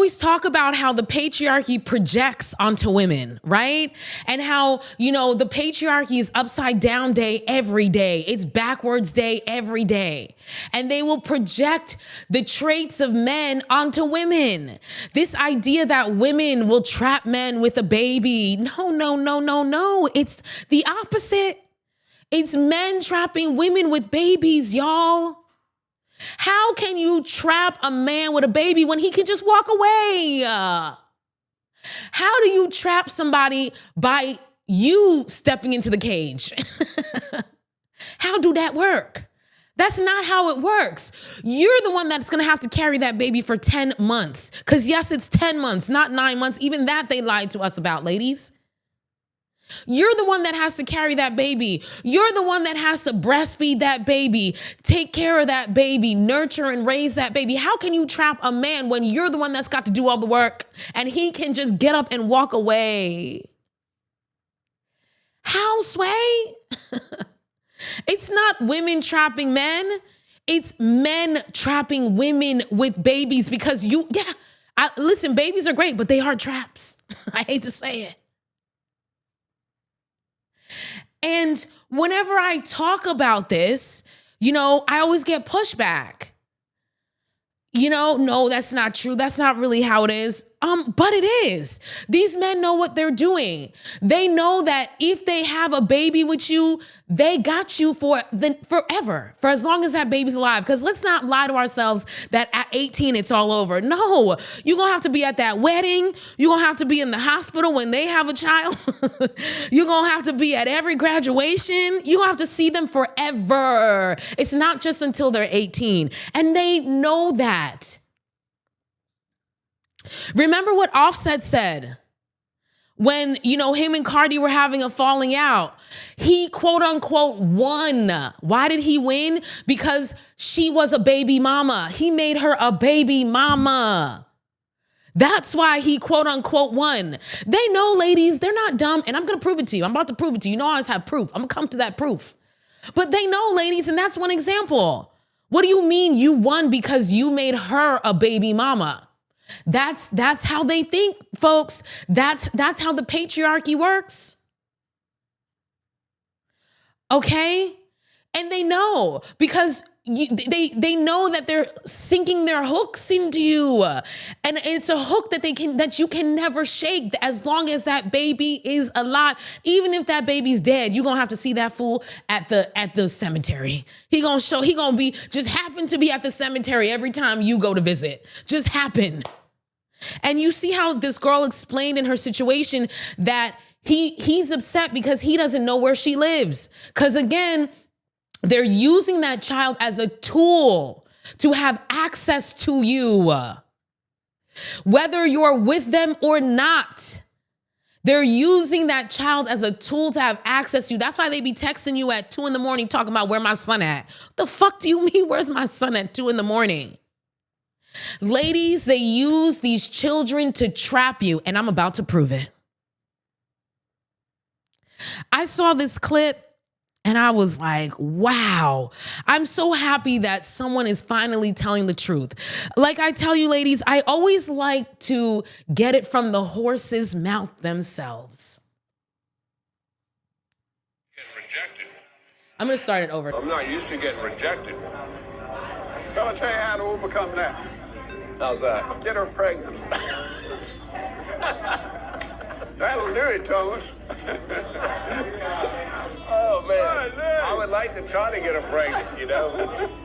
always talk about how the patriarchy projects onto women, right? And how, the patriarchy is upside down day every day. It's backwards day every day. And they will project the traits of men onto women. This idea that women will trap men with a baby. No. It's the opposite. It's men trapping women with babies, y'all. How can you trap a man with a baby when he can just walk away? How do you trap somebody by you stepping into the cage? How do that work? That's not how it works. You're the one that's going to have to carry that baby for 10 months. Because yes, it's 10 months, not 9 months. Even that they lied to us about, ladies. You're the one that has to carry that baby. You're the one that has to breastfeed that baby, take care of that baby, nurture and raise that baby. How can you trap a man when you're the one that's got to do all the work and he can just get up and walk away? How, Sway? It's not women trapping men. It's men trapping women with babies because listen, babies are great, but they are traps. I hate to say it. And whenever I talk about this, I always get pushback. No, that's not true. That's not really how it is. But it is. These men know what they're doing. They know that if they have a baby with you, they got you forever, for as long as that baby's alive. Because let's not lie to ourselves that at 18, it's all over. No, you're going to have to be at that wedding. You're going to have to be in the hospital when they have a child. You're going to have to be at every graduation. You're going to have to see them forever. It's not just until they're 18. And they know that. Remember what Offset said when, him and Cardi were having a falling out. He, quote unquote, won. Why did he win? Because she was a baby mama. He made her a baby mama. That's why he, quote unquote, won. They know, ladies, they're not dumb. And I'm going to prove it to you. I'm about to prove it to you. I always have proof. I'm going to come to that proof. But they know, ladies, and that's one example. What do you mean you won because you made her a baby mama? That's how they think, folks. That's how the patriarchy works. Okay? And they know because they know that they're sinking their hooks into you. And it's a hook that you can never shake as long as that baby is alive. Even if that baby's dead, you're gonna have to see that fool at the cemetery. He gonna just happen to be at the cemetery every time you go to visit. Just happen. And you see how this girl explained in her situation that he's upset because he doesn't know where she lives. Because again, they're using that child as a tool to have access to you. Whether you're with them or not, they're using that child as a tool to have access to you. That's why they be texting you at 2 a.m. talking about where my son at. What the fuck do you mean, where's my son at 2 a.m? Ladies, they use these children to trap you, and I'm about to prove it. I saw this clip and I was like, wow, I'm so happy that someone is finally telling the truth. Like I tell you, ladies, I always like to get it from the horse's mouth themselves. Get rejected. I'm going to start it over. I'm not used to getting rejected. I'll tell you how to overcome that. How's that? Get her pregnant. That'll do it, Thomas. Oh, man. I would like to try to get her pregnant,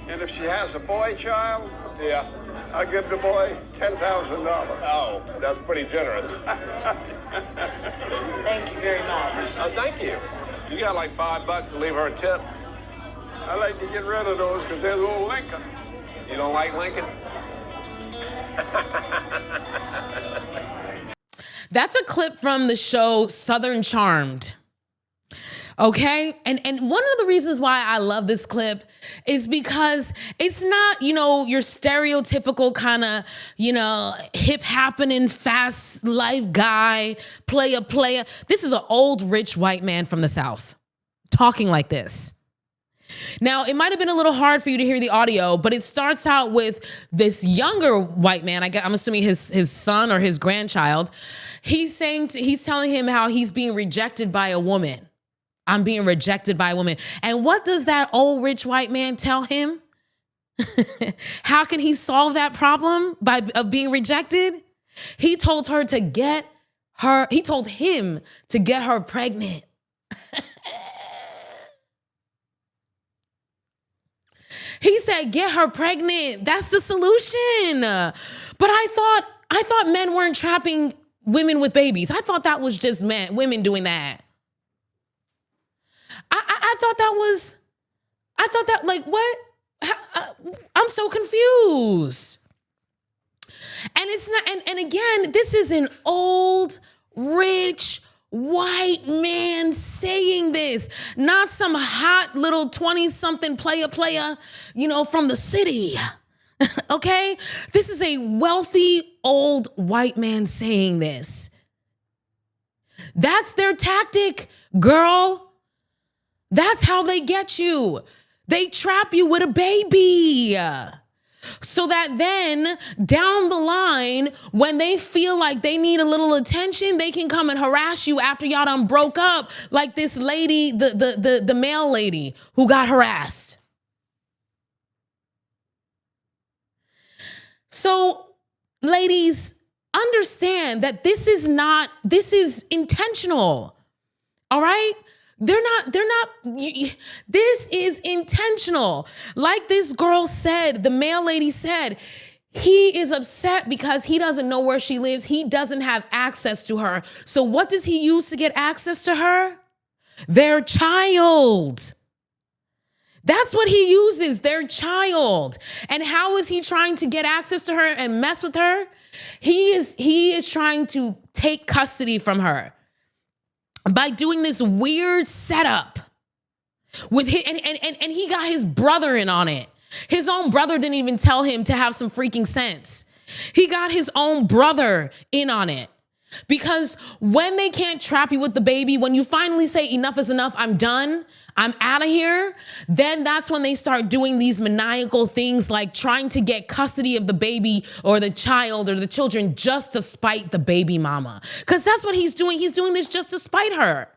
And if she has a boy child, Yeah. I'll give the boy $10,000. Oh, that's pretty generous. Thank you very much. Oh, thank you. You got like $5 to leave her a tip. I like to get rid of those because they're little Lincoln. You don't like Lincoln? That's a clip from the show Southern Charmed. Okay? And one of the reasons why I love this clip is because it's not, your stereotypical kind of, hip happening, fast life guy, player. This is an old, rich white man from the South talking like this. Now, it might have been a little hard for you to hear the audio, but it starts out with this younger white man. I'm assuming his son or his grandchild. He's telling him how he's being rejected by a woman. I'm being rejected by a woman. And what does that old rich white man tell him? How can he solve that problem of being rejected? He told him to get her pregnant. He said, get her pregnant. That's the solution. But I thought men weren't trapping women with babies. I thought that was just women doing that. I thought that like, what? I'm so confused. And it's not, and again, this is an old, rich, white man saying this, not some hot little 20-something player, from the city. Okay? This is a wealthy, old white man saying this. That's their tactic, girl. That's how they get you. They trap you with a baby. So that then down the line, when they feel like they need a little attention, they can come and harass you after y'all done broke up, like this lady, the male lady who got harassed. So, ladies, understand that this is intentional. All right? This is intentional. Like this girl said, the male lady said, he is upset because he doesn't know where she lives. He doesn't have access to her. So what does he use to get access to her? Their child. That's what he uses, their child. And how is he trying to get access to her and mess with her? He is trying to take custody from her by doing this weird setup with his, and he got his brother in on it. His own brother didn't even tell him to have some freaking sense. He got his own brother in on it. Because when they can't trap you with the baby, when you finally say enough is enough, I'm done, I'm out of here, then that's when they start doing these maniacal things like trying to get custody of the baby or the child or the children just to spite the baby mama. Because that's what he's doing. He's doing this just to spite her.